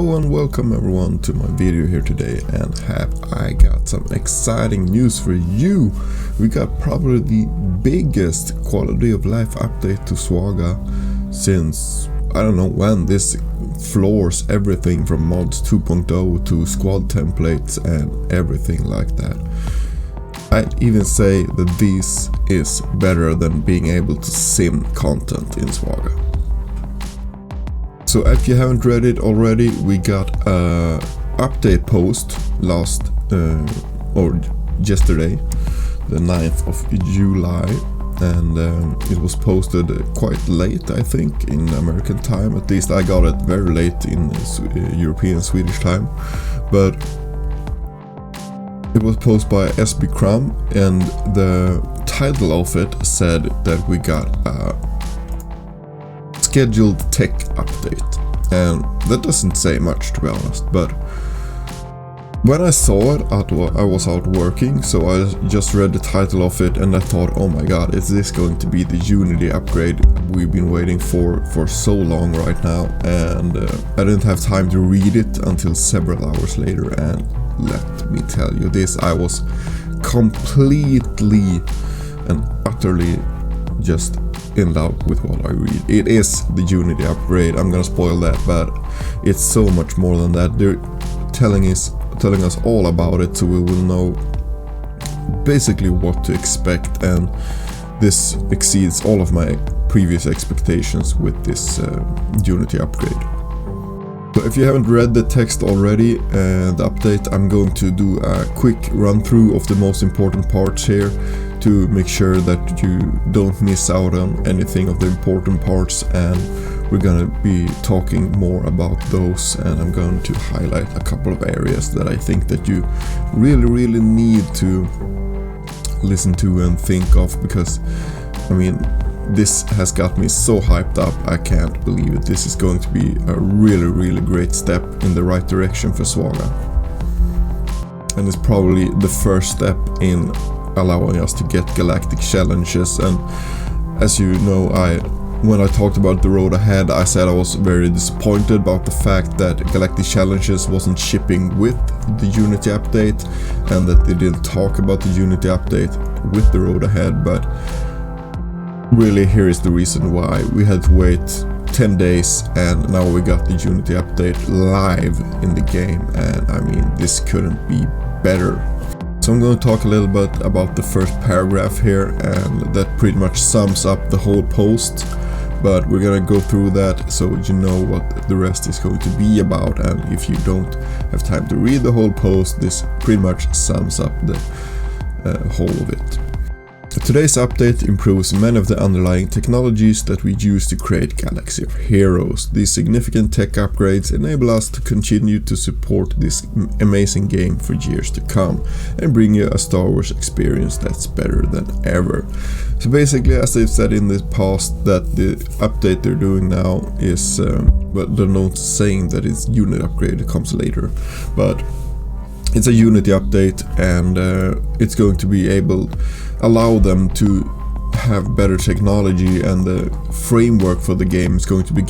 Hello and welcome everyone to my video here today, and I got some exciting news for you. We got probably the biggest quality of life update to Svoaching since I don't know when. This floors everything from mods 2.0 to squad templates and everything like that. I'd even say that this is better than being able to sim content in Svoaching. So if you haven't read it already, we got a update post yesterday, the 9th of July, and it was posted quite late, I think, in American time. At least I got it very late in European Swedish time, but it was posted by SB Crumb, and the title of it said that we got a scheduled tech update, and that doesn't say much, to be honest. But when I saw it, I was out working, so I just read the title of it and I thought, oh my god, is this going to be the Unity upgrade we've been waiting for so long right now? And I didn't have time to read it until several hours later, and let me tell you this, I was completely and utterly just in love with what I read. It is the Unity upgrade. I'm gonna spoil that, but it's so much more than that. They're telling us all about it, so we will know basically what to expect, and this exceeds all of my previous expectations with this Unity upgrade. So if you haven't read the text already, the update, I'm going to do a quick run through of the most important parts here to make sure that you don't miss out on anything of the important parts, and we're gonna be talking more about those, and I'm going to highlight a couple of areas that I think that you really need to listen to and think of, because I mean, this has got me so hyped up, I can't believe it. This is going to be a really great step in the right direction for Svoaching, and it's probably the first step in allowing us to get galactic challenges. And as you know, when I talked about the road ahead, I said I was very disappointed about the fact that galactic challenges wasn't shipping with the Unity update, and that they didn't talk about the Unity update with the road ahead. But really, here is the reason why. We had to wait 10 days, and now we got the Unity update live in the game, and I mean, this couldn't be better. So I'm going to talk a little bit about the first paragraph here, and that pretty much sums up the whole post, but we're going to go through that so you know what the rest is going to be about. And if you don't have time to read the whole post, this pretty much sums up the whole of it. Today's update improves many of the underlying technologies that we use to create Galaxy of Heroes. These significant tech upgrades enable us to continue to support this amazing game for years to come, and bring you a Star Wars experience that's better than ever. So basically, as they've said in the past, that the update they're doing now is, but they're not saying that it's Unity upgrade, it comes later, but it's a Unity update, and it's going to be allow them to have better technology, and the framework for the game is going to be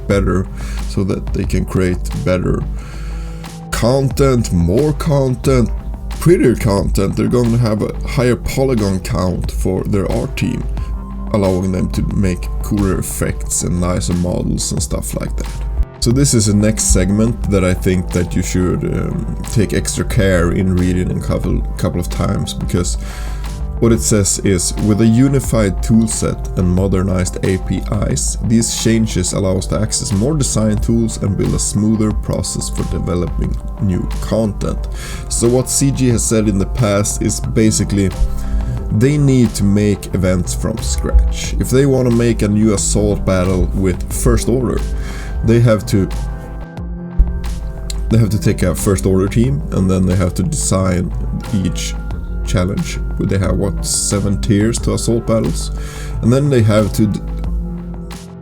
better, so that they can create better content, more content, prettier content. They're going to have a higher polygon count for their art team, allowing them to make cooler effects and nicer models and stuff like that. So this is the next segment that I think that you should take extra care in reading a couple of times, because what it says is, with a unified toolset and modernized APIs, these changes allow us to access more design tools and build a smoother process for developing new content. So what CG has said in the past is basically they need to make events from scratch. If they want to make a new assault battle with First Order, they have to take a First Order team, and then they have to design each challenge. They have 7 tiers to assault battles, and then they have to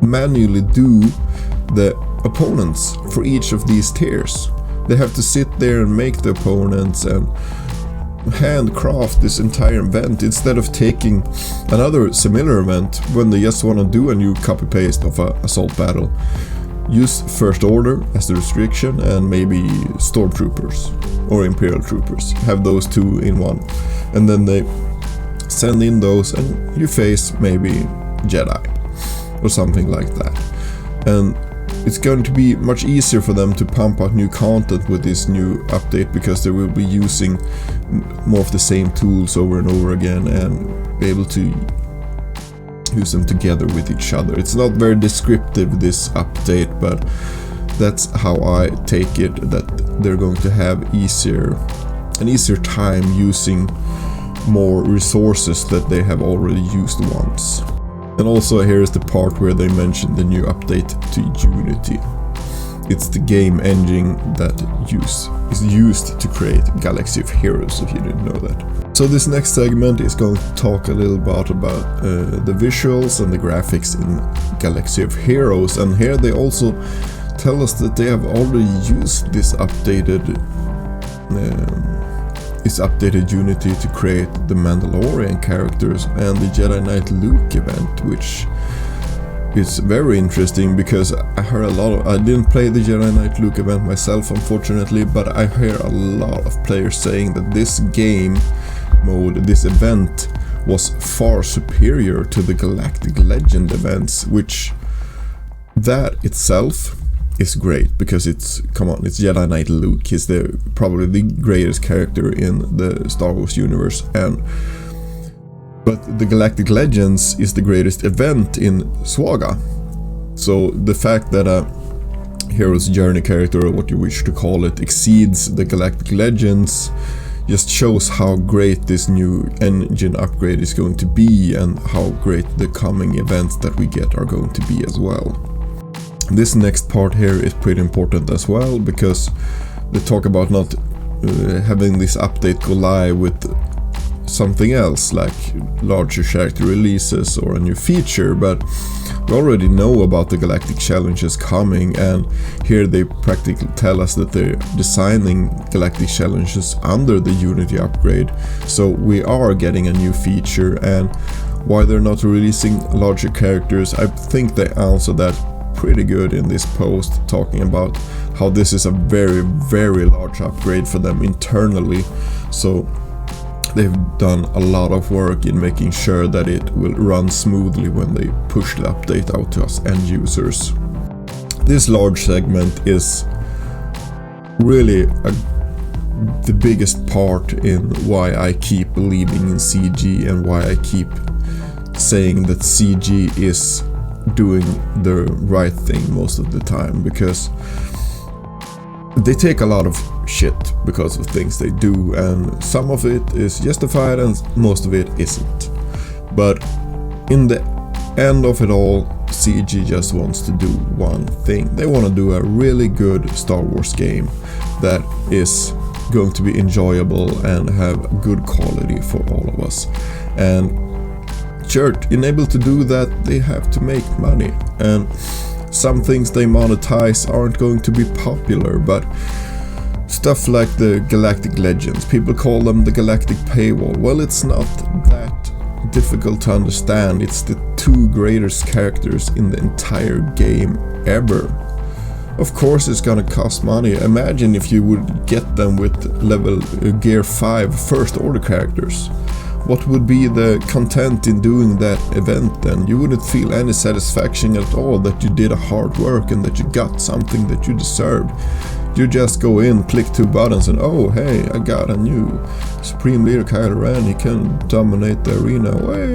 manually do the opponents for each of these tiers. They have to sit there and make the opponents and handcraft this entire event, instead of taking another similar event when they just want to do a new copy paste of a assault battle. use First Order as the restriction, and maybe Stormtroopers or Imperial Troopers. Have those two in one. And then they send in those and you face maybe Jedi or something like that. And it's going to be much easier for them to pump out new content with this new update, because they will be using more of the same tools over and over again and be able to use them together with each other. It's not very descriptive, this update, but that's how I take it, that they're going to have an easier time using more resources that they have already used once. And also here is the part where they mention the new update to Unity. It's the game engine that is used to create Galaxy of Heroes, if you didn't know that. So this next segment is going to talk a little about the visuals and the graphics in Galaxy of Heroes. And here they also tell us that they have already used this updated Unity to create the Mandalorian characters and the Jedi Knight Luke event, which is very interesting, because I heard I didn't play the Jedi Knight Luke event myself, unfortunately, but I hear a lot of players saying that this game mode, this event, was far superior to the Galactic Legend events, which that itself is great, because it's Jedi Knight Luke. He's probably the greatest character in the Star Wars universe, but the Galactic Legends is the greatest event in Svoaching. So the fact that a hero's journey character, or what you wish to call it, exceeds the Galactic Legends just shows how great this new engine upgrade is going to be, and how great the coming events that we get are going to be as well. This next part here is pretty important as well, because they talk about not having this update go live with something else like larger character releases or a new feature, but we already know about the Galactic Challenges coming, and here they practically tell us that they're designing Galactic Challenges under the Unity upgrade, so we are getting a new feature. And why they're not releasing larger characters, I think they answer that pretty good in this post, talking about how this is a very, very large upgrade for them internally. So they've done a lot of work in making sure that it will run smoothly when they push the update out to us end users. This large segment is really the biggest part in why I keep believing in CG, and why I keep saying that CG is doing the right thing most of the time, because they take a lot of shit because of things they do, and some of it is justified and most of it isn't. But in the end of it all, CG just wants to do one thing. They want to do a really good Star Wars game that is going to be enjoyable and have good quality for all of us. And sure, in able to do that, they have to make money, and some things they monetize aren't going to be popular, but stuff like the Galactic Legends, people call them the Galactic Paywall. Well, it's not that difficult to understand. It's the two greatest characters in the entire game ever. Of course it's gonna cost money. Imagine if you would get them with level Gear 5 First Order characters. What would be the content in doing that event then? You wouldn't feel any satisfaction at all that you did a hard work and that you got something that you deserved. You just go in, click two buttons, and oh hey, I got a new Supreme Leader Kylo Ren, he can dominate the arena, way!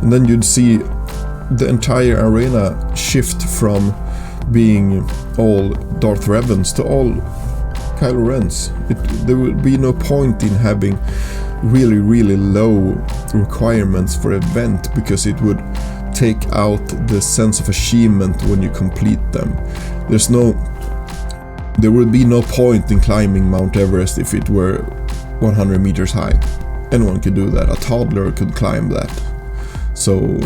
And then you'd see the entire arena shift from being all Darth Revans to all Kylo Rens. There would be no point in having really low requirements for event, because it would take out the sense of achievement when you complete them. There would be no point in climbing Mount Everest if it were 100 meters high. Anyone could do that. A toddler could climb that. So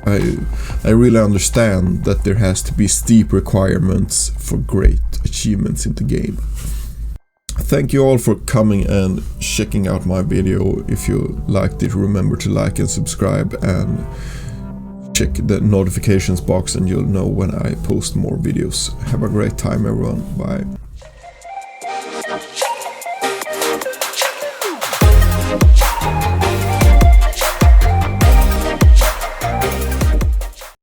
I really understand that there has to be steep requirements for great achievements in the game. Thank you all for coming and checking out my video. If you liked it, remember to like and subscribe, and check the notifications box and you'll know when I post more videos. Have a great time, everyone. Bye.